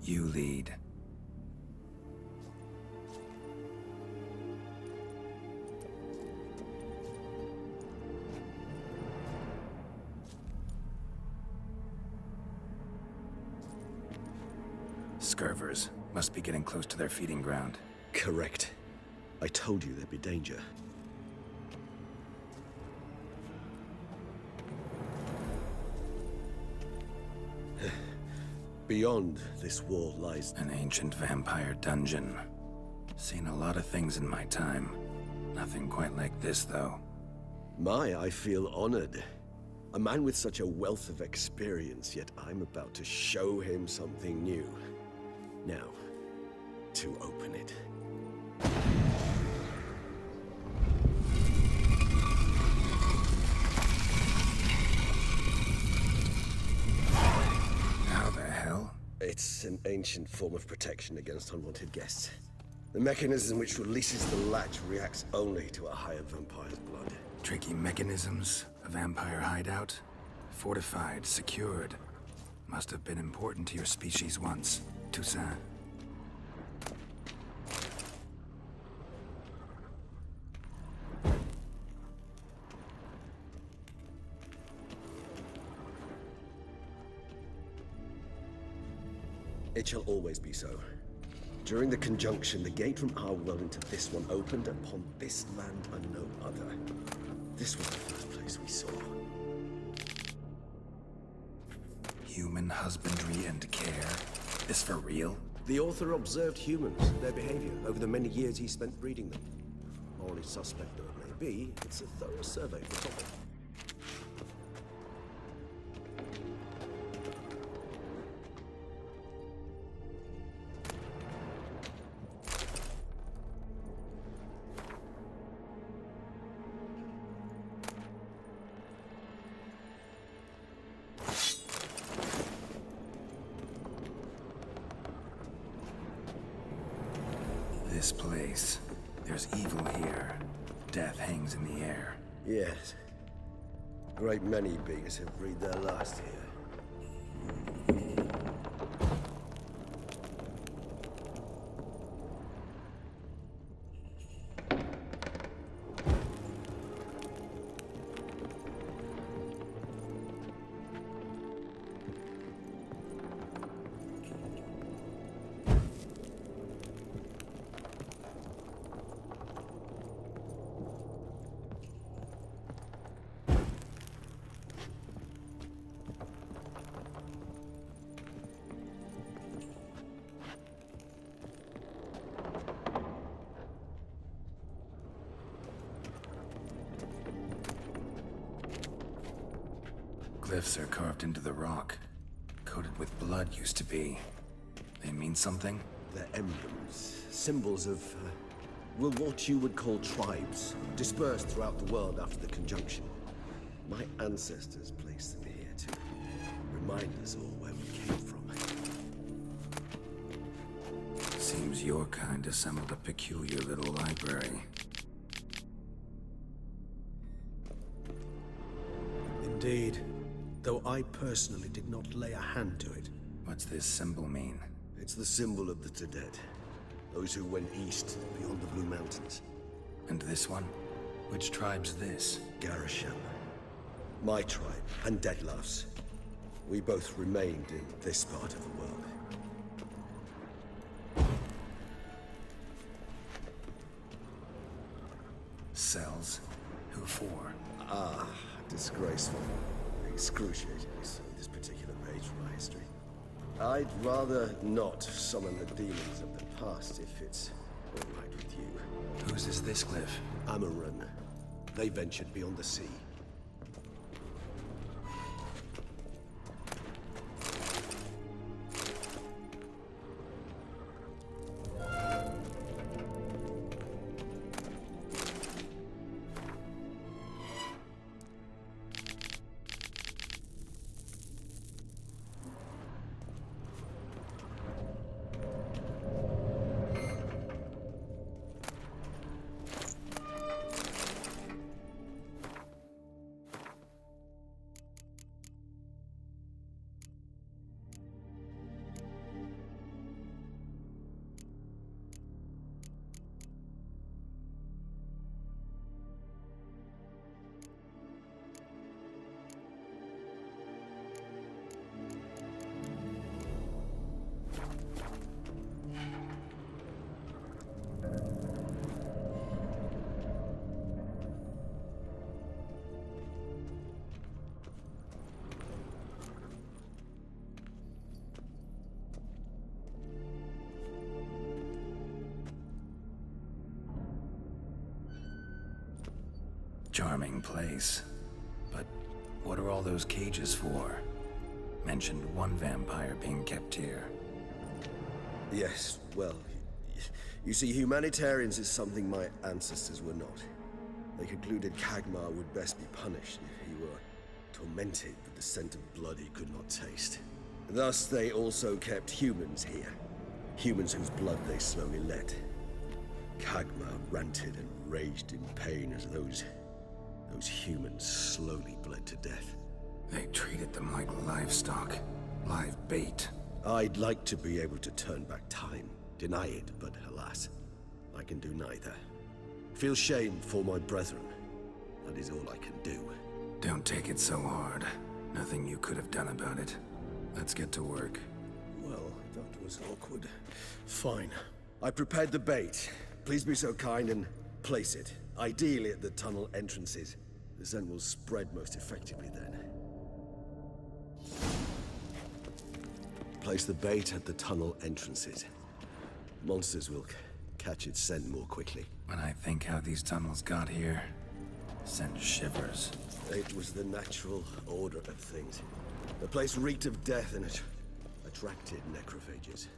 You lead. Scurvers must be getting close to their feeding ground. Correct. I told you there'd be danger. Beyond this wall lies An ancient vampire dungeon. Seen a lot of things in my time. Nothing quite like this, though. I feel honored. A man with such a wealth of experience, yet I'm about to show him something new. Now, to open it. How the hell? It's an ancient form of protection against unwanted guests. The mechanism which releases the latch reacts only to a higher vampire's blood. Tricky mechanisms, a vampire hideout. Fortified, secured. Must have been important to your species once, Toussaint. It shall always be so. During the conjunction, the gate from our world into this one opened upon this land and no other. This was the first place we saw. Human husbandry and care. This for real? The author observed humans, their behavior, over the many years he spent breeding them. Morally suspect though it may be, it's a thorough survey of the topic. This place. There's evil here. Death hangs in the air. Yes. A great many beings have breathed their last here. Glyphs are carved into the rock. Coated with blood used to be. They mean something? They're emblems, symbols of, what you would call tribes, dispersed throughout the world after the conjunction. My ancestors placed them here to remind us all where we came from. Seems your kind assembled a peculiar little library. Indeed. Though I personally did not lay a hand to it. What's this symbol mean? It's the symbol of the Dead. Those who went east, beyond the Blue Mountains. And this one? Which tribe's this? Garisham. My tribe, and Deadlough's. We both remained in this part of the world. Cells? Who for? Disgraceful. Excruciating, this particular page from our history. I'd rather not summon the demons of the past if it's all right with you. Whose is this glyph? Amaran. They ventured beyond the sea. Charming place. But what are all those cages for? Mentioned one vampire being kept here. Yes, well, you see, humanitarians is something my ancestors were not. They concluded Kagmar would best be punished if he were tormented with the scent of blood he could not taste. Thus, they also kept humans here. Humans whose blood they slowly let. Kagmar ranted and raged in pain as those humans slowly bled to death. They treated them like livestock. Live bait. I'd like to be able to turn back time, deny it, but alas, I can do neither. Feel shame for my brethren. That is all I can do. Don't take it so hard. Nothing you could have done about it. Let's get to work. Well, that was awkward. Fine. I prepared the bait. Please be so kind and place it. Ideally at the tunnel entrances. The scent will spread most effectively then. Place the bait at the tunnel entrances. Monsters will catch its scent more quickly. When I think how these tunnels got here, send shivers. It was the natural order of things. The place reeked of death and it attracted necrophages.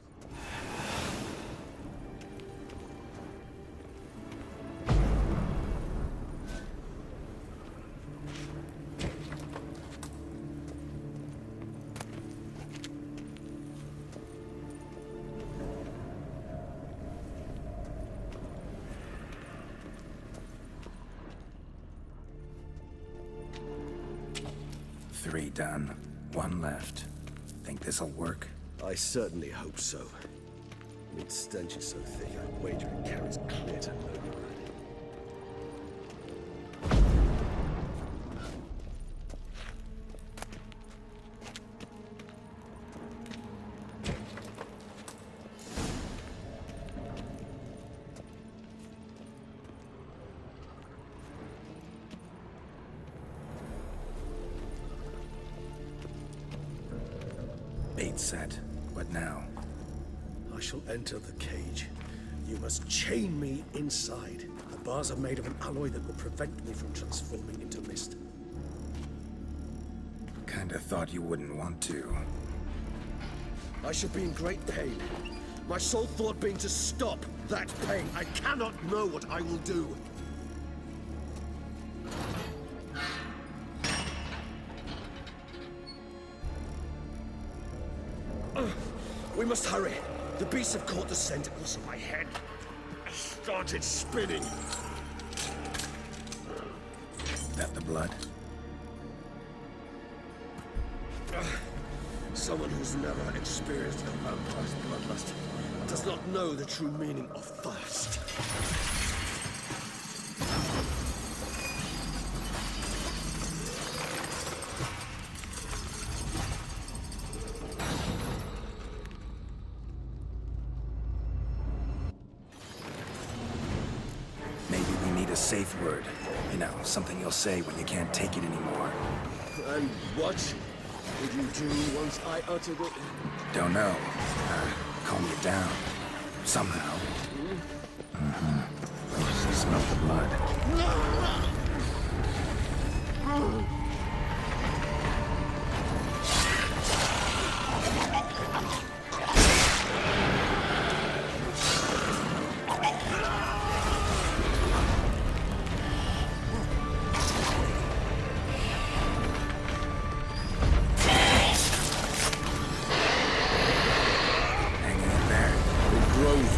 Three done. One left. Think this'll work? I certainly hope so. Its stench is so thick, I wager it carries clear to nowhere. Bait set. What now? I shall enter the cage. You must chain me inside. The bars are made of an alloy that will prevent me from transforming into mist. Kinda thought you wouldn't want to. I should be in great pain. My sole thought being to stop that pain. I cannot know what I will do. We must hurry. The beasts have caught the scent. Also, my head started spinning. That the blood? Someone who's never experienced a vampire's bloodlust does not know the true meaning of thirst. Maybe we need a safe word. You know, something you'll say when you can't take it anymore. And what would you do once I uttered it? Don't know. Calm you down. Somehow. Smell the blood. Hanging in there. It grows.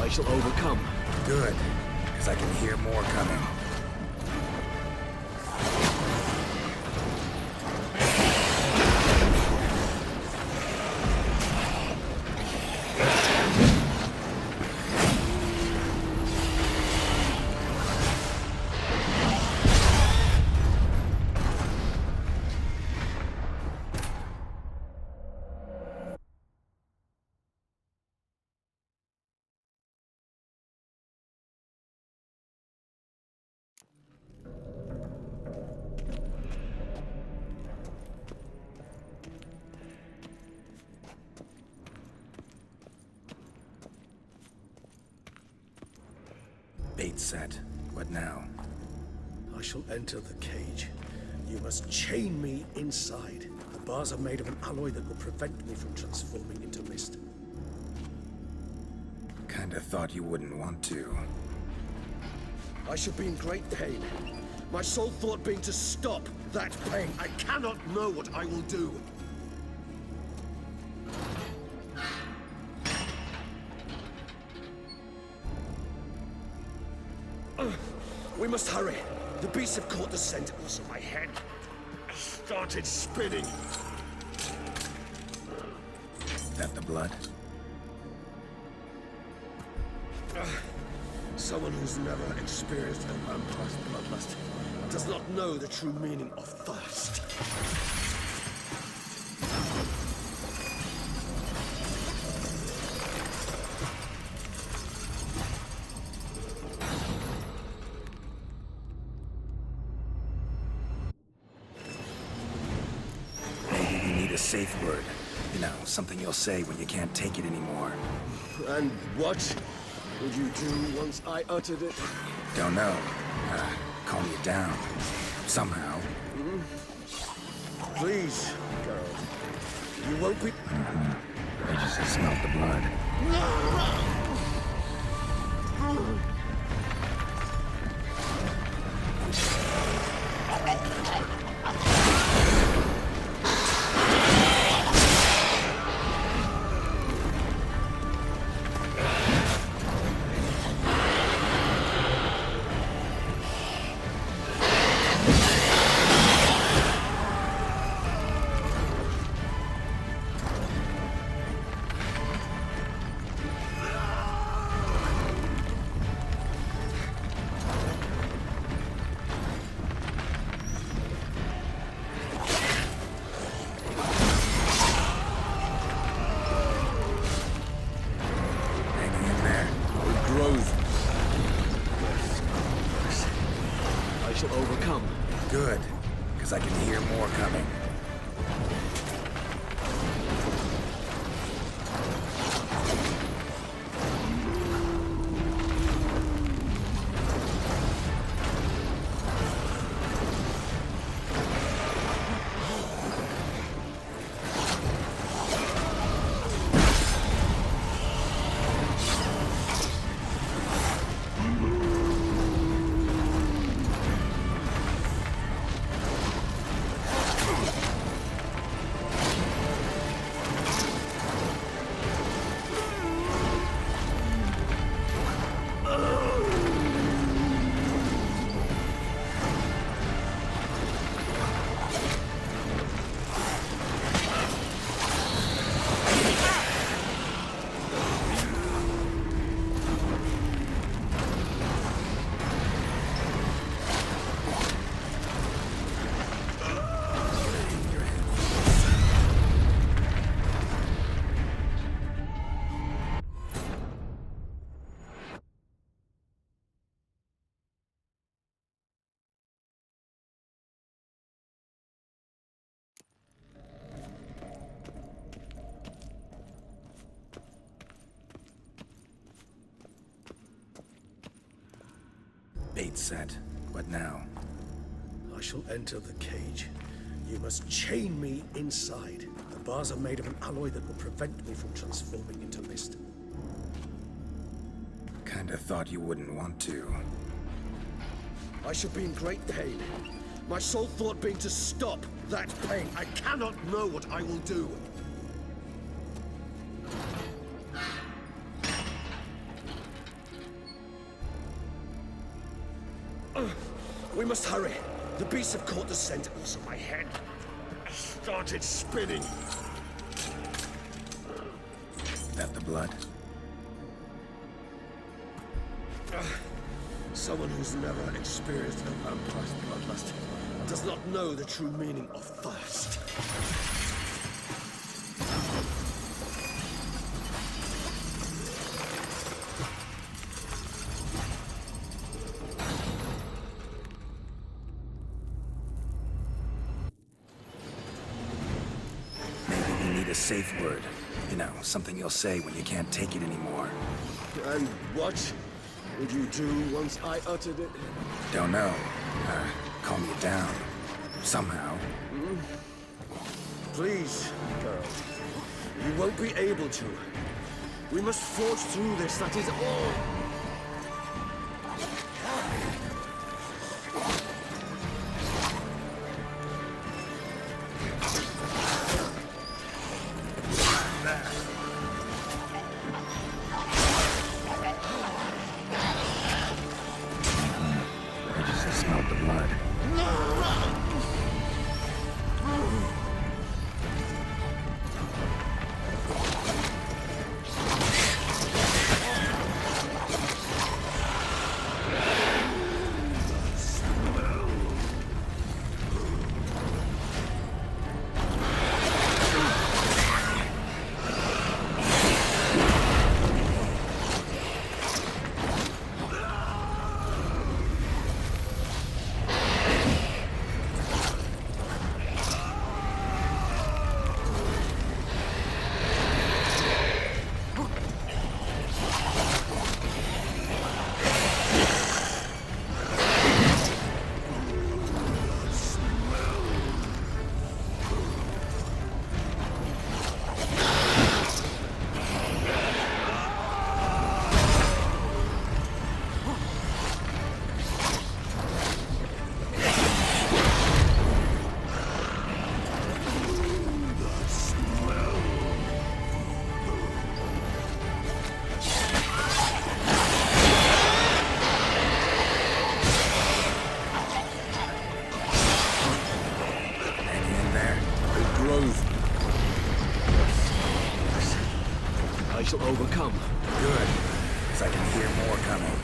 I shall overcome. Good, because I can hear more coming. Bait set. What now? I shall enter the cage. You must chain me inside. The bars are made of an alloy that will prevent me from transforming into mist. Kinda thought you wouldn't want to. I should be in great pain. My sole thought being to stop that pain. I cannot know what I will do. We must hurry. The beasts have caught the scent. Also, my head started spinning. That the blood? Someone who's never experienced a vampire's bloodlust does not know the true meaning of thirst. Maybe you need a safe word. You know, something you'll say when you can't take it anymore. And what would you do once I uttered it? Don't know. Calm you down. Somehow. Please, girl. You won't be... I just smelled the blood. I shall overcome. Good, because I can hear more coming. Bait set. What now? I shall enter the cage. You must chain me inside. The bars are made of an alloy that will prevent me from transforming into mist. Kinda thought you wouldn't want to. I should be in great pain. My sole thought being to stop that pain. I cannot know what I will do. We must hurry. The beasts have caught the scent. Also, my head started spinning. That the blood? Someone who's never experienced a vampire's bloodlust does not know the true meaning of thirst. Maybe you need a safe word. You know, something you'll say when you can't take it anymore. And what would you do once I uttered it? Don't know. Calm you down. Somehow. Please, girl. You won't be able to. We must forge through this, that is all. I just smelled the blood. I shall overcome. Good, because I can hear more coming.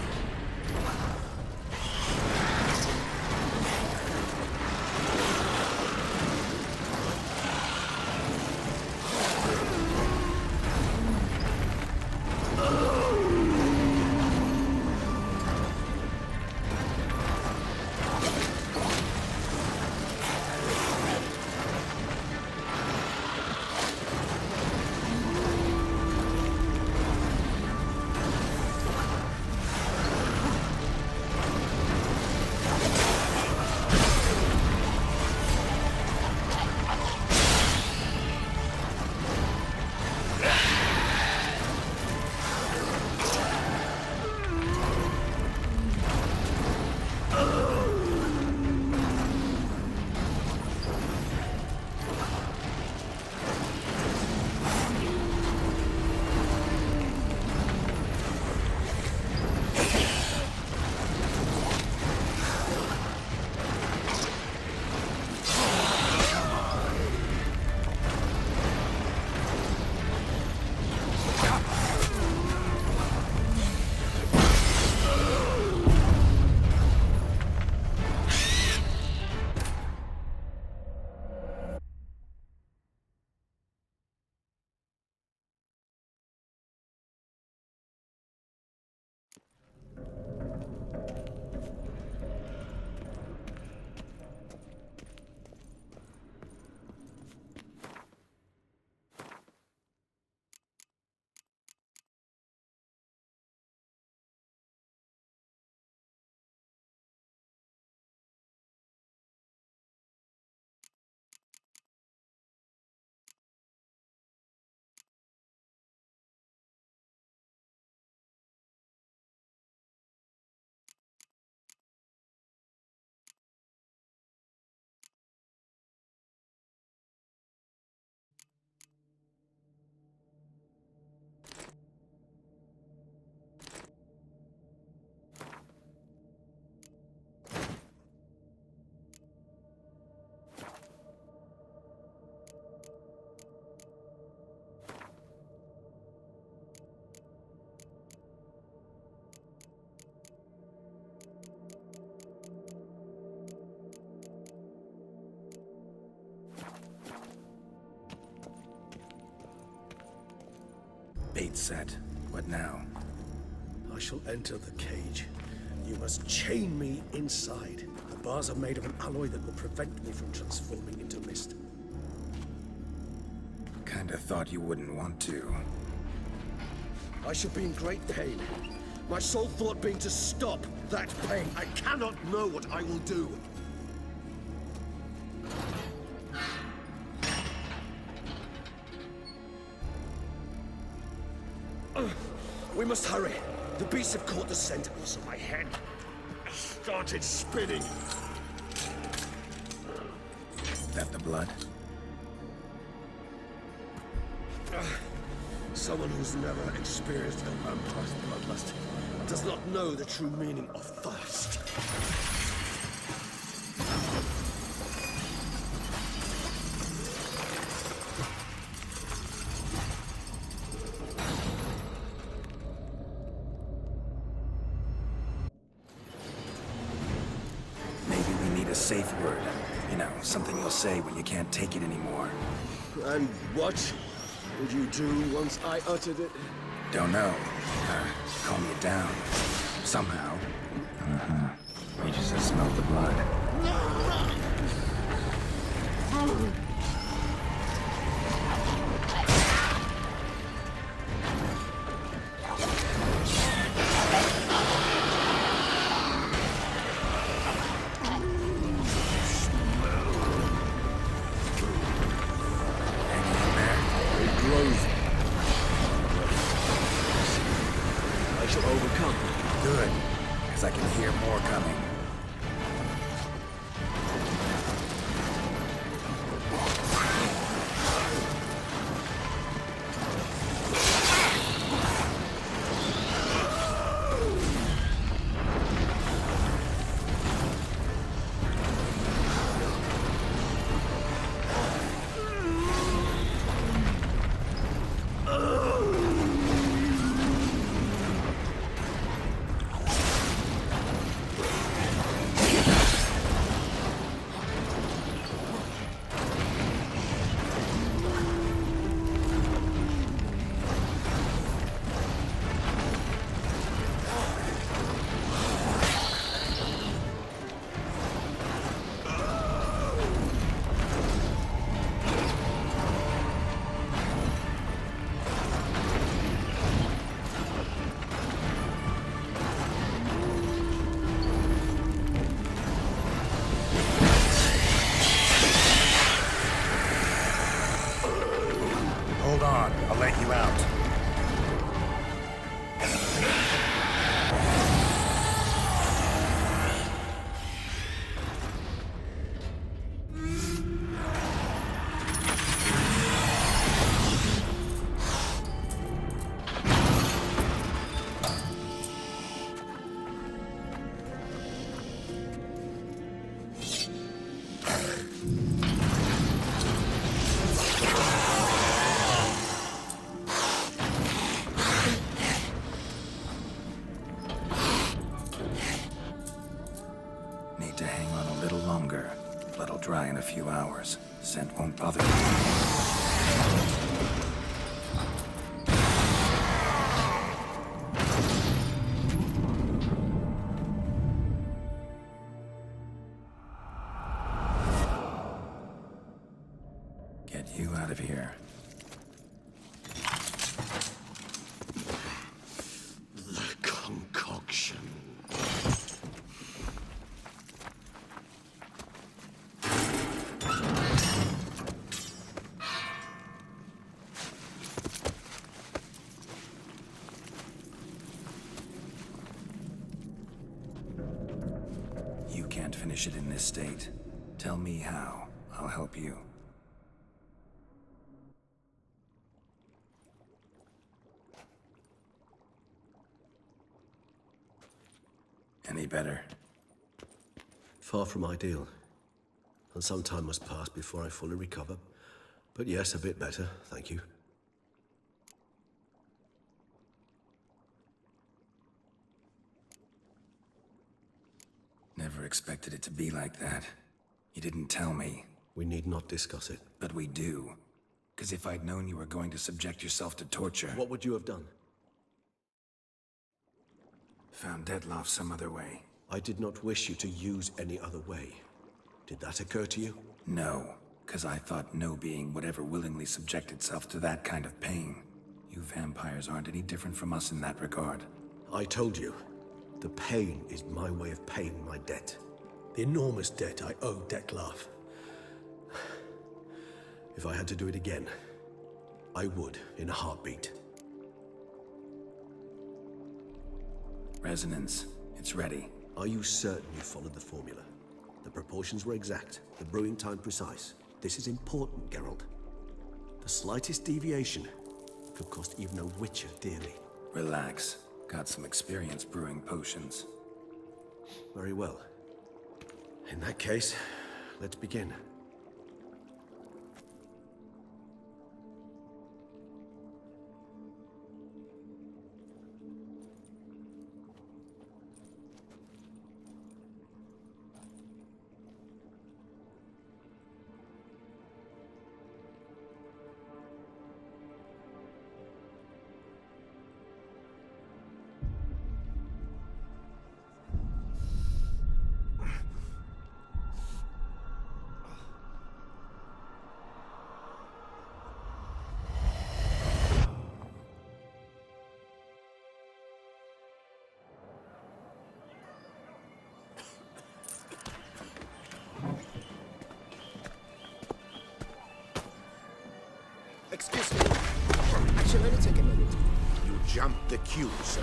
Bait set. What now? I shall enter the cage. You must chain me inside. The bars are made of an alloy that will prevent me from transforming into mist. Kinda thought you wouldn't want to. I shall be in great pain. My sole thought being to stop that pain. I cannot know what I will do. We must hurry. The beasts have caught the scent, so my head started spinning. That the blood? Someone who's never experienced a vampire's bloodlust does not know the true meaning of thirst. Maybe we need a safe word. You know, something you'll say when you can't take it anymore. And what would you do once I uttered it? Don't know. Calm you down. Somehow. You just have smelled the blood. I shall overcome. Good, because I can hear more coming. Hold on, I'll let you out. Need to hang on a little longer. Blood'll dry in a few hours. Scent won't bother you. Get you out of here. The concoction. You can't finish it in this state. Tell me how. I'll help you. Any better? Far from ideal. And some time must pass before I fully recover. But yes, a bit better, thank you. Never expected it to be like that. You didn't tell me. We need not discuss it. But we do. Because if I'd known you were going to subject yourself to torture... What would you have done? Found Dettlaff some other way. I did not wish you to use any other way. Did that occur to you? No, because I thought no being would ever willingly subject itself to that kind of pain. You vampires aren't any different from us in that regard. I told you, the pain is my way of paying my debt. The enormous debt I owe Dettlaff. If I had to do it again, I would in a heartbeat. Resonance. It's ready. Are you certain you followed the formula? The proportions were exact, the brewing time precise. This is important, Geralt. The slightest deviation could cost even a witcher dearly. Relax. Got some experience brewing potions. Very well. In that case, let's begin. Excuse me. I shall only take a minute. You jumped the queue, sir.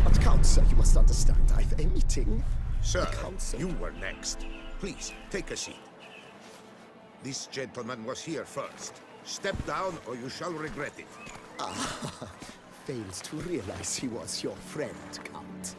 But Count, sir, you must understand, I've a meeting. Sir, Counsel. you were next. Please, take a seat. This gentleman was here first. Step down or you shall regret it. Fails to realize he was your friend, Count.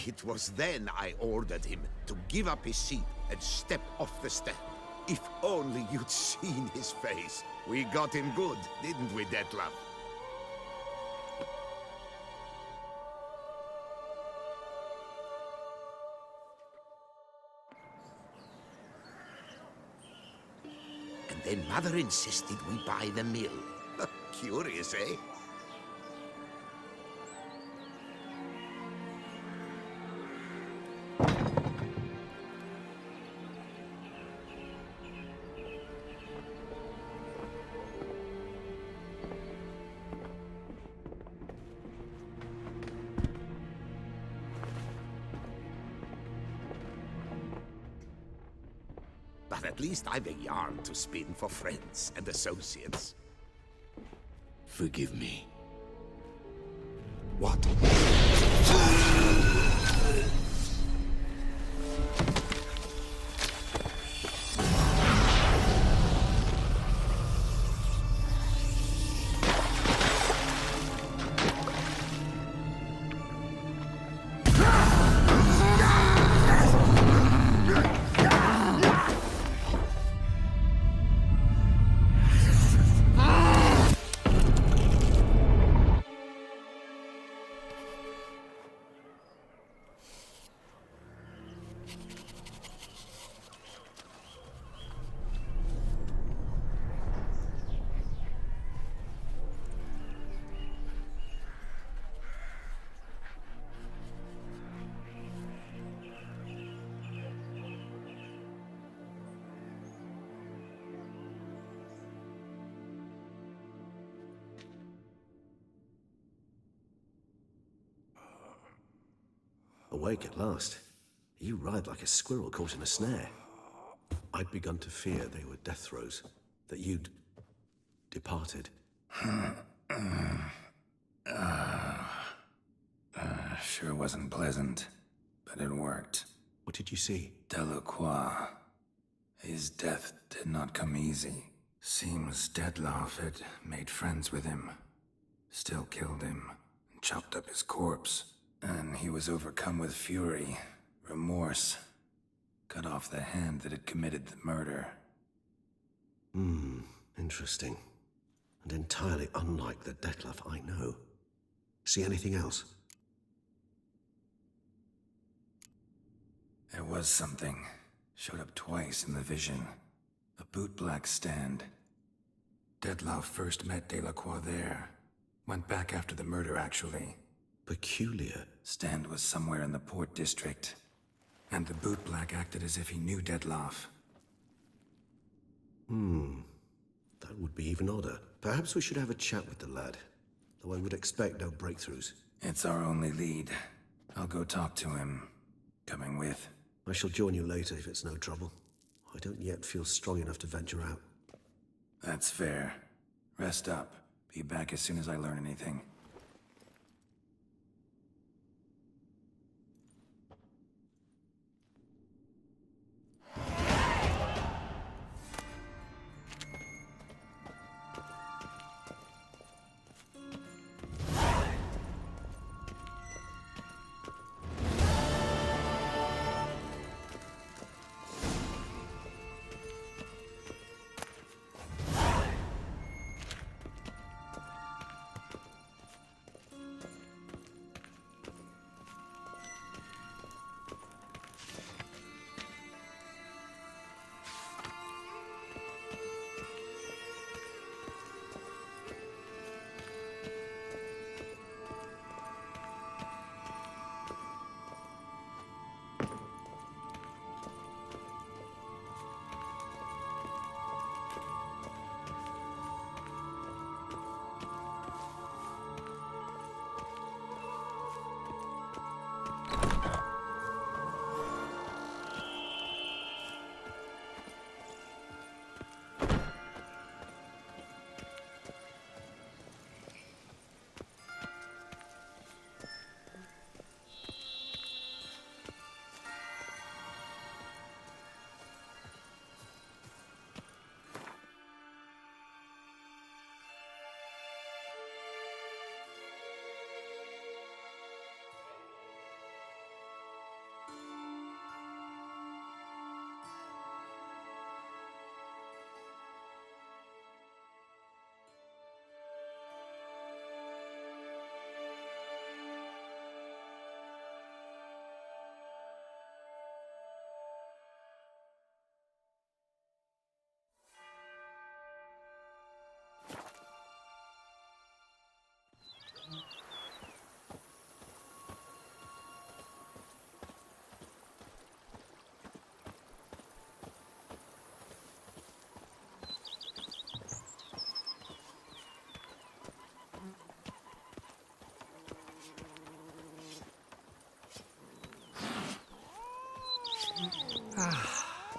It was then I ordered him to give up his seat and step off the step. If only you'd seen his face. We got him good, didn't we, Dettlaff? And then Mother insisted we buy the mill. Curious, eh? But at least I've a yarn to spin for friends and associates. Forgive me. What? Awake at last. You ride like a squirrel caught in a snare. I'd begun to fear they were death throes, that you'd departed. Sure wasn't pleasant, but it worked. What did you see? Delacroix. His death did not come easy. Seems Dettlaff had made friends with him. Still killed him, and chopped up his corpse. And he was overcome with fury, remorse. Cut off the hand that had committed the murder. Interesting. And entirely unlike the Dettlaff I know. See anything else? There was something. Showed up twice in the vision. A bootblack stand. Dettlaff first met Delacroix there. Went back after the murder, actually. Peculiar. Stand was somewhere in the Port District. And the bootblack acted as if he knew Dettlaff. That would be even odder. Perhaps we should have a chat with the lad. Though I would expect no breakthroughs. It's our only lead. I'll go talk to him. Coming with? I shall join you later if it's no trouble. I don't yet feel strong enough to venture out. That's fair. Rest up. Be back as soon as I learn anything.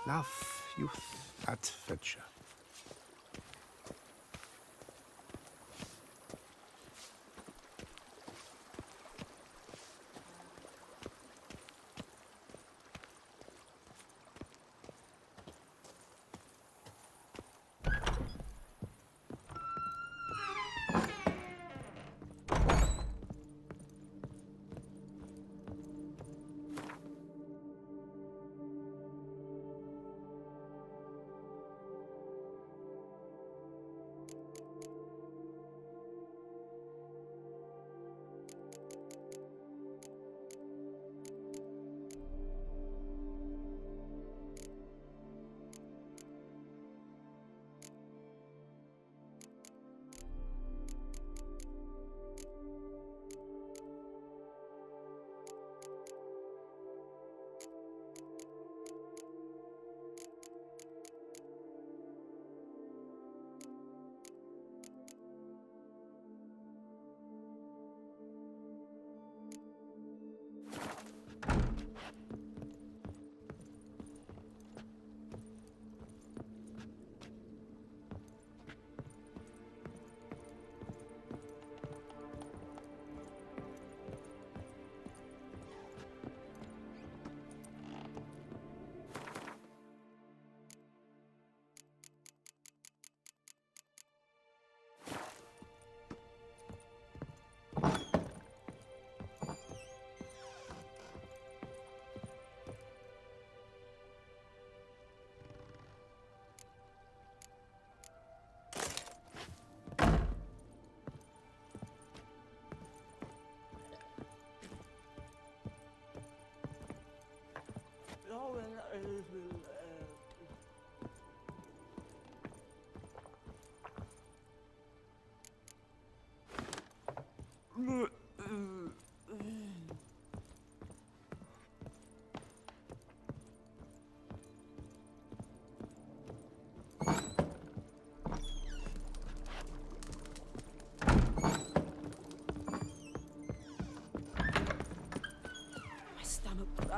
Love, youth, adventure.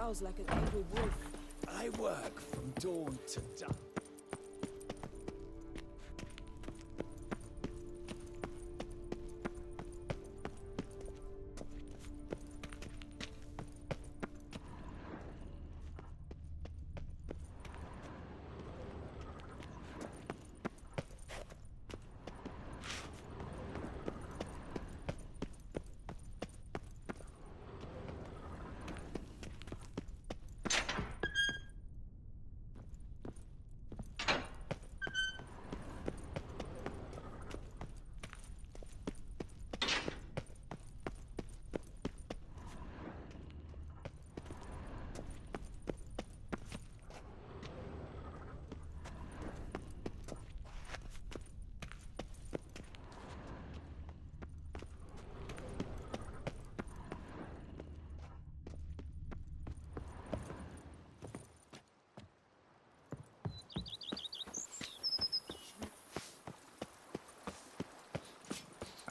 growls like an angry wolf. I work from dawn to dusk.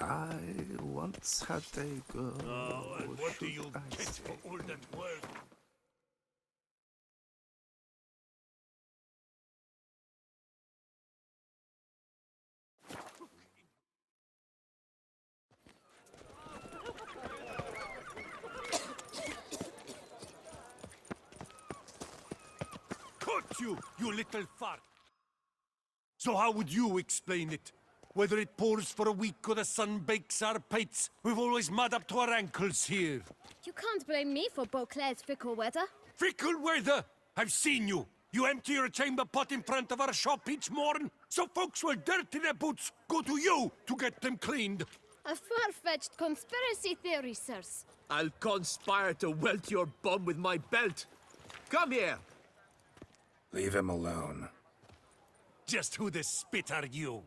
I once had a girl. Oh, and what do you should I get say? for all that work? Caught you, you little fart! So how would you explain it? Whether it pours for a week or the sun bakes our pates, we've always mud up to our ankles here. You can't blame me for Beauclair's fickle weather. Fickle weather! I've seen you! You empty your chamber pot in front of our shop each morn, so folks will dirty their boots, go to you to get them cleaned. A far-fetched conspiracy theory, sirs. I'll conspire to welt your bum with my belt. Come here! Leave him alone. Just who the spit are you?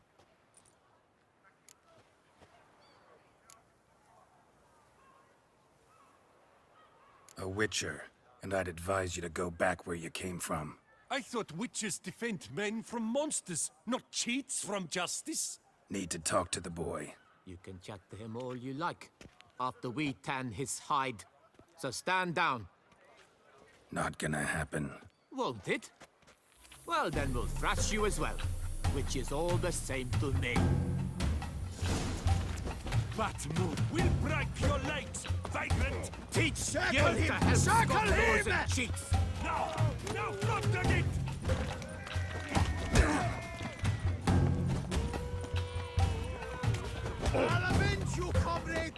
A witcher, and I'd advise you to go back where you came from. I thought witches defend men from monsters, not cheats from justice. Need to talk to the boy. You can chat to him all you like, after we tan his hide. So stand down. Not gonna happen. Won't it? Well, then we'll thrash you as well, which is all the same to me. Batmood will break your legs, vagrant! Teach Circle you him! to help Circle stop him! those in cheeks! No! No, not the it! I'll avenge you, comrade!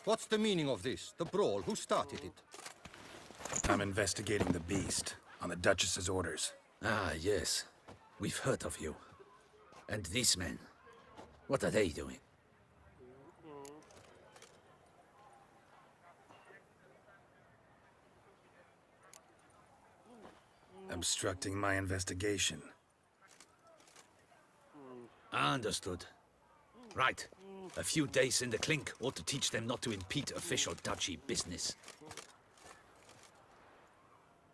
What's the meaning of this? The brawl? Who started it? I'm investigating the beast, on the Duchess's orders. Ah, yes. We've heard of you. And these men, what are they doing? Obstructing my investigation. Understood. Right. A few days in the clink ought to teach them not to impede official duchy business.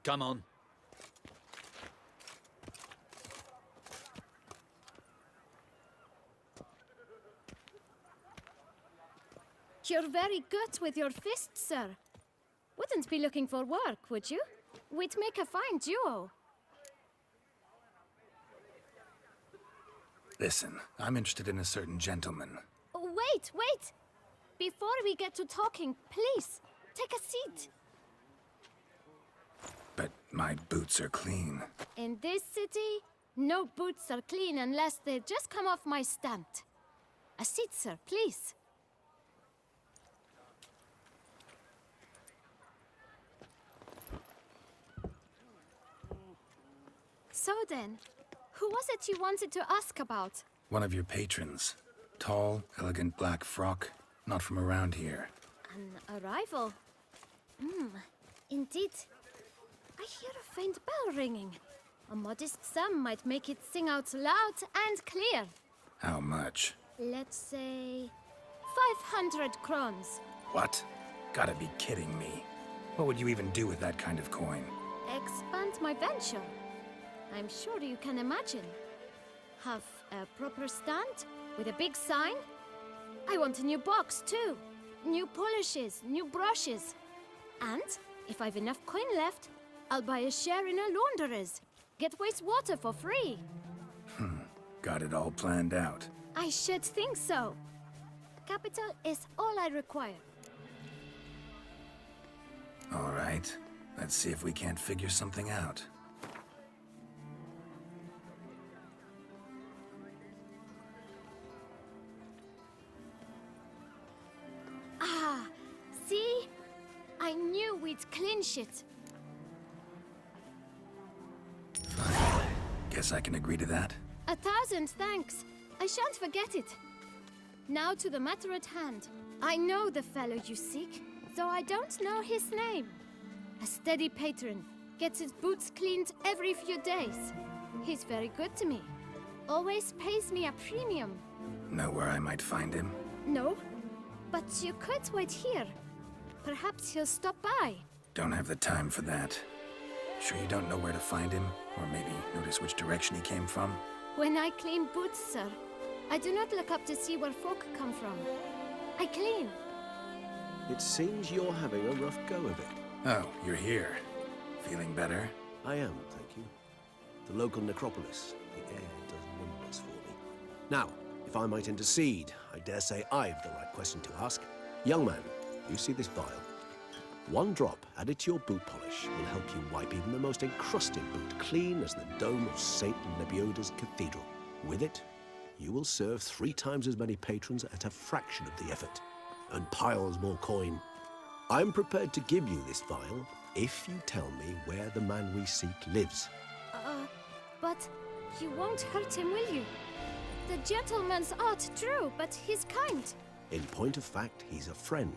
Come on. You're very good with your fists, sir. Wouldn't be looking for work, would you? We'd make a fine duo. Listen, I'm interested in a certain gentleman. Wait, wait! Before we get to talking, please, take a seat. But my boots are clean. In this city, no boots are clean unless they just come off my stamp. A seat, sir, please. So then, who was it you wanted to ask about? One of your patrons. Tall, elegant black frock. Not from around here. An arrival? Indeed. I hear a faint bell ringing. A modest sum might make it sing out loud and clear. How much? Let's say 500 crowns. What? Gotta be kidding me. What would you even do with that kind of coin? Expand my venture. I'm sure you can imagine. Have a proper stand with a big sign. I want a new box too. New polishes, new brushes. And if I've enough coin left, I'll buy a share in a launderer's. Get wastewater for free. Got it all planned out. I should think so. Capital is all I require. All right. Let's see if we can't figure something out. Ah, see? I knew we'd clinch it. Fine. Guess I can agree to that. 1,000 thanks. I shan't forget it. Now to the matter at hand. I know the fellow you seek, though I don't know his name. A steady patron, gets his boots cleaned every few days. He's very good to me. Always pays me a premium. Know where I might find him? No, but you could wait here. Perhaps he'll stop by. Don't have the time for that. Sure you don't know where to find him? Or maybe notice which direction he came from? When I clean boots, sir, I do not look up to see where folk come from. I clean. It seems you're having a rough go of it. Oh, you're here. Feeling better? I am, thank you. The local necropolis. The air does wonders for me. Now, if I might intercede, I dare say I've the right question to ask. Young man, you see this vial? One drop added to your boot polish will help you wipe even the most encrusted boot clean as the dome of St. Lebioda's cathedral. With it, you will serve 3 times as many patrons at a fraction of the effort, and piles more coin. I'm prepared to give you this vial if you tell me where the man we seek lives. But you won't hurt him, will you? The gentleman's art, true, but he's kind. In point of fact, he's a friend.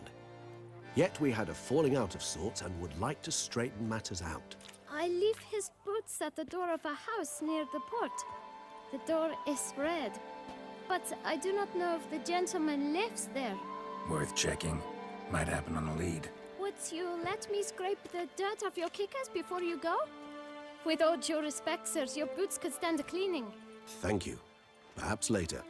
Yet we had a falling out of sorts and would like to straighten matters out. I leave his boots at the door of a house near the port. The door is red, but I do not know if the gentleman lives there. Worth checking. Might happen on a lead. Would you let me scrape the dirt off your kickers before you go? With all due respect, sirs, your boots could stand a cleaning. Thank you. Perhaps later.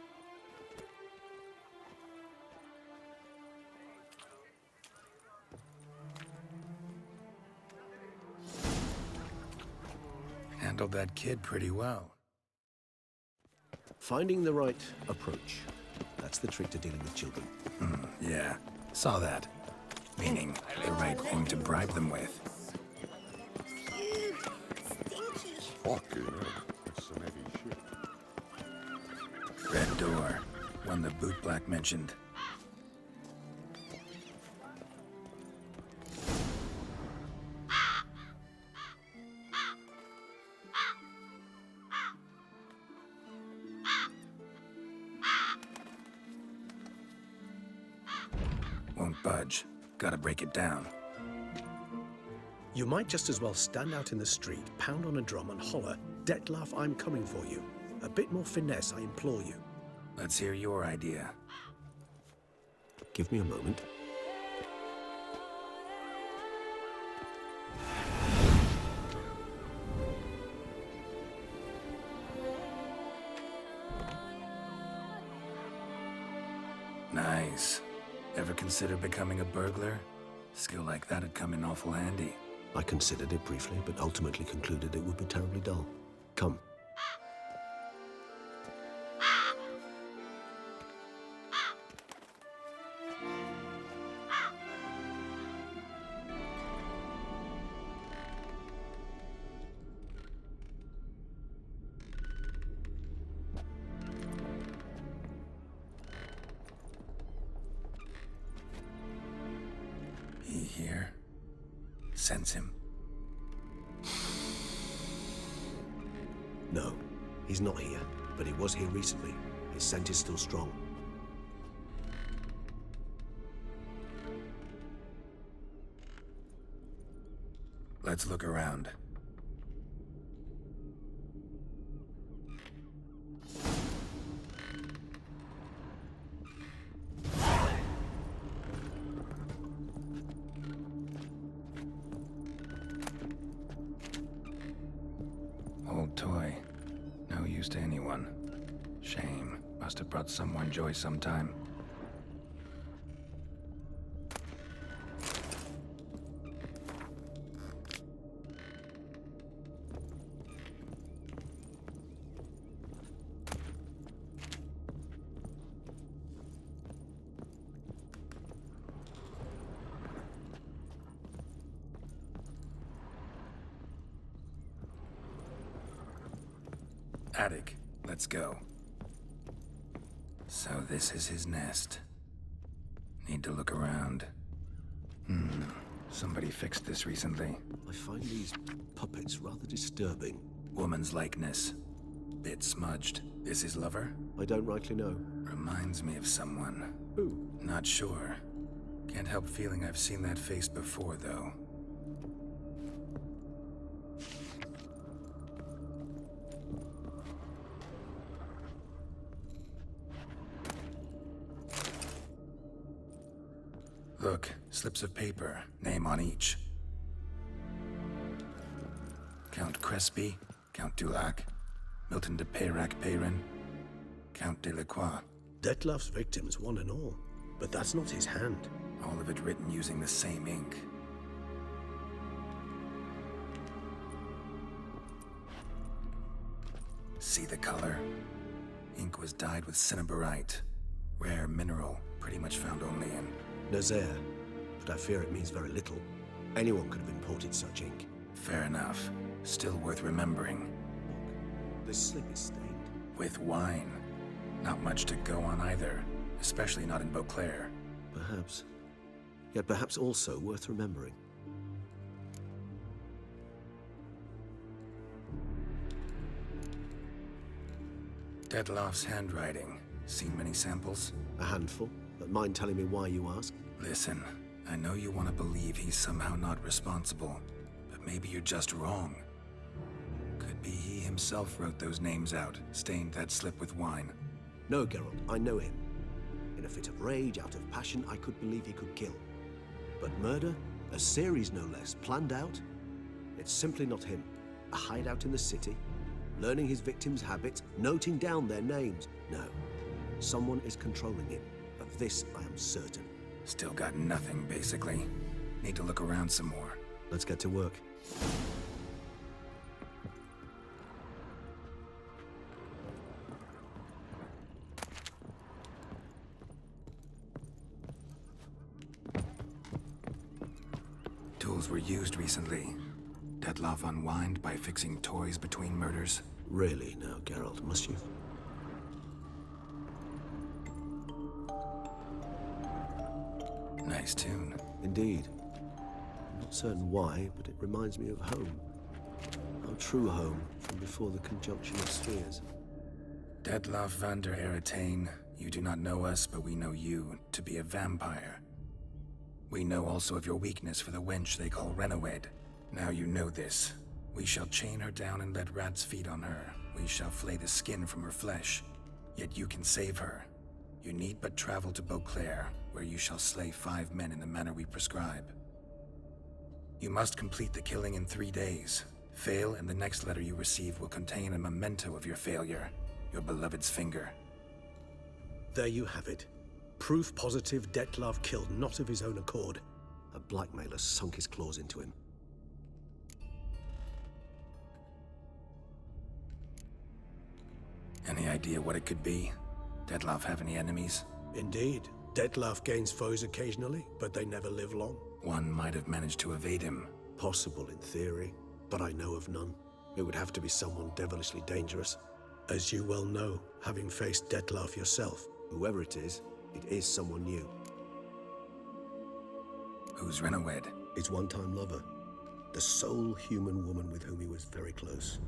Handled that kid pretty well. Finding the right approach. That's the trick to dealing with children. Yeah, saw that. Meaning, the right thing to bribe them with. Red door. One the boot black mentioned. Won't budge. Gotta break it down. You might just as well stand out in the street, pound on a drum and holler, "Detlef, I'm coming for you." A bit more finesse, I implore you. Let's hear your idea. Give me a moment. Nice. Ever consider becoming a burglar? Skill like that'd come in awful handy. I considered it briefly, but ultimately concluded it would be terribly dull. Come. He here? Sense him. No, he's not here, but he was here recently. His scent is still strong. Let's look around. Must have brought someone joy sometime. Attic, let's go. So this is his nest. Need to look around. Somebody fixed this recently. I find these puppets rather disturbing. Woman's likeness. Bit smudged. This his lover? I don't rightly know. Reminds me of someone. Who? Not sure. Can't help feeling I've seen that face before, though. Look, slips of paper, name on each. Count Crespi, Count Dulac, Milton de Peyrac-Peyrin, Count Delacroix. Detlef's victims, one and all. But that's not his hand. All of it written using the same ink. See the color? Ink was dyed with cinnabarite. Rare mineral, pretty much found only in... Nazaire, but I fear it means very little. Anyone could have imported such ink. Fair enough. Still worth remembering. Look, this slip is stained. With wine. Not much to go on either, especially not in Beauclair. Perhaps. Yet perhaps also worth remembering. Detloff's handwriting. Seen many samples? A handful, but mind telling me why you ask? Listen, I know you want to believe he's somehow not responsible, but maybe you're just wrong. Could be he himself wrote those names out, stained that slip with wine. No, Geralt, I know him. In a fit of rage, out of passion, I could believe he could kill. But murder? A series no less, planned out? It's simply not him. A hideout in the city, learning his victims' habits, noting down their names. No. Someone is controlling him. Of this, I am certain. Still got nothing, basically. Need to look around some more. Let's get to work. Tools were used recently. Detloff unwind by fixing toys between murders. Really now, Geralt, must you? Nice tune. Indeed. I'm not certain why, but it reminds me of home. Our true home from before the conjunction of spheres. Detloff van der Eretain, you do not know us, but we know you to be a vampire. We know also of your weakness for the wench they call Renawed. Now you know this. We shall chain her down and let rats feed on her. We shall flay the skin from her flesh. Yet you can save her. You need but travel to Beauclair, where you shall slay 5 men in the manner we prescribe. You must complete the killing in 3 days. Fail, and the next letter you receive will contain a memento of your failure. Your beloved's finger. There you have it. Proof positive Detlaff killed not of his own accord. A blackmailer sunk his claws into him. Any idea what it could be? Detloff have any enemies? Indeed. Detlaff gains foes occasionally, but they never live long. One might have managed to evade him. Possible in theory, but I know of none. It would have to be someone devilishly dangerous. As you well know, having faced Detlaff yourself. Whoever it is someone new. Who's Renawed? His one-time lover. The sole human woman with whom he was very close.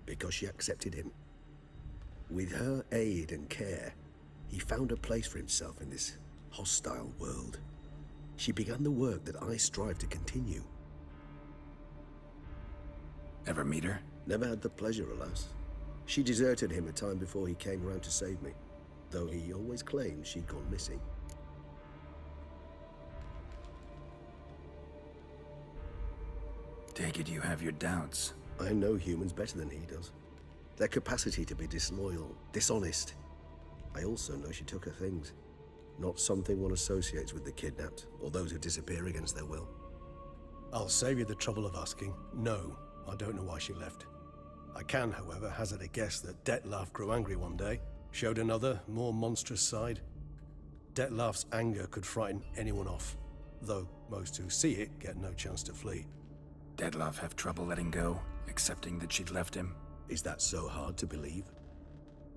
Because she accepted him. With her aid and care, he found a place for himself in this hostile world. She began the work that I strive to continue. Ever meet her? Never had the pleasure, alas. She deserted him a time before he came around to save me, though he always claimed she'd gone missing. Take it you have your doubts. I know humans better than he does. Their capacity to be disloyal, dishonest, I also know she took her things. Not something one associates with the kidnapped, or those who disappear against their will. I'll save you the trouble of asking. No, I don't know why she left. I can, however, hazard a guess that Dettlaff grew angry one day, showed another, more monstrous side. Dettlaff's anger could frighten anyone off, though most who see it get no chance to flee. Dettlaff have trouble letting go, accepting that she'd left him? Is that so hard to believe?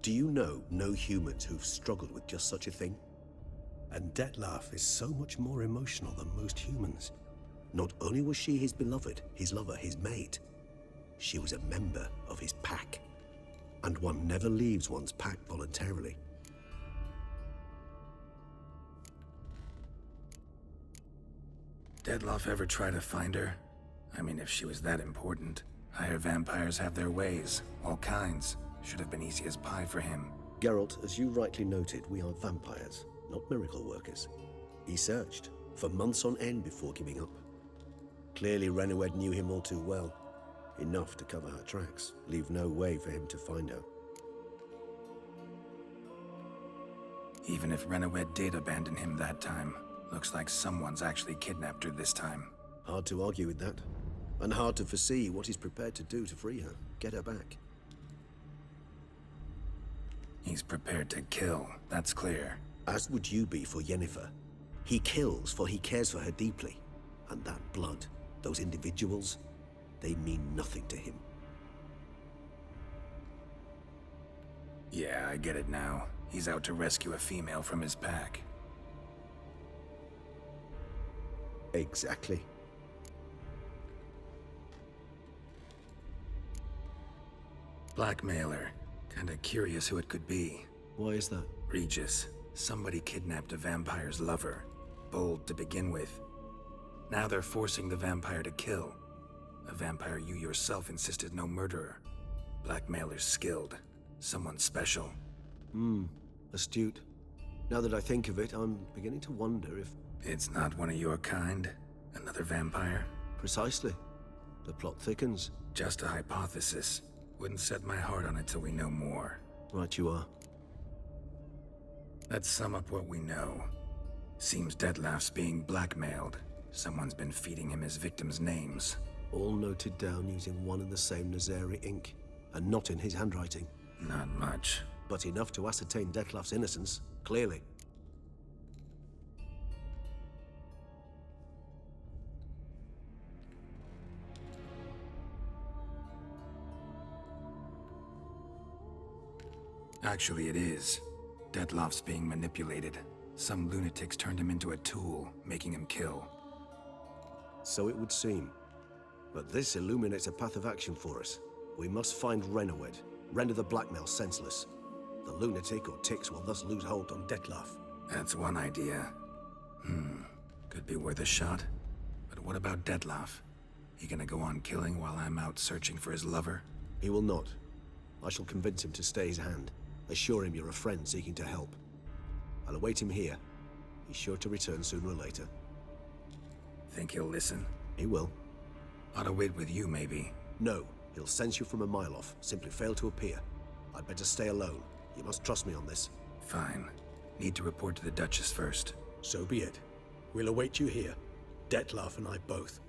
Do you know no humans who've struggled with just such a thing? And Dettlaff is so much more emotional than most humans. Not only was she his beloved, his lover, his mate, she was a member of his pack. And one never leaves one's pack voluntarily. Dettlaff ever try to find her? I mean, if she was that important. Higher vampires have their ways, all kinds. Should have been easy as pie for him. Geralt, as you rightly noted, we are vampires, not miracle workers. He searched for months on end before giving up. Clearly Renowed knew him all too well. Enough to cover her tracks, leave no way for him to find her. Even if Renowed did abandon him that time, looks like someone's actually kidnapped her this time. Hard to argue with that. And hard to foresee what he's prepared to do to free her, get her back. He's prepared to kill, that's clear. As would you be for Yennefer. He kills for he cares for her deeply. And that blood, those individuals, they mean nothing to him. Yeah, I get it now. He's out to rescue a female from his pack. Exactly. Blackmailer. Kinda curious who it could be. Why is that? Regis. Somebody kidnapped a vampire's lover. Bold to begin with. Now they're forcing the vampire to kill. A vampire you yourself insisted no murderer. Blackmailer's skilled. Someone special. Astute. Now that I think of it, I'm beginning to wonder if... It's not one of your kind? Another vampire? Precisely. The plot thickens. Just a hypothesis. Wouldn't set my heart on it till we know more. Right you are. Let's sum up what we know. Seems Dettlaff's being blackmailed. Someone's been feeding him his victims' names. All noted down using one and the same Nazari ink, and not in his handwriting. Not much. But enough to ascertain Dettlaff's innocence, clearly. Actually, it is. Dettlaff's being manipulated. Some lunatics turned him into a tool, making him kill. So it would seem. But this illuminates a path of action for us. We must find Renowed, render the blackmail senseless. The lunatic or ticks will thus lose hold on Dettlaff. That's one idea. Could be worth a shot. But what about Dettlaff? He gonna go on killing while I'm out searching for his lover? He will not. I shall convince him to stay his hand. Assure him you're a friend seeking to help. I'll await him here. He's sure to return sooner or later. Think he'll listen? He will. Ought to wait with you, maybe. No, he'll sense you from a mile off. Simply fail to appear. I'd better stay alone. You must trust me on this. Fine. Need to report to the Duchess first. So be it. We'll await you here. Dettlaff and I both.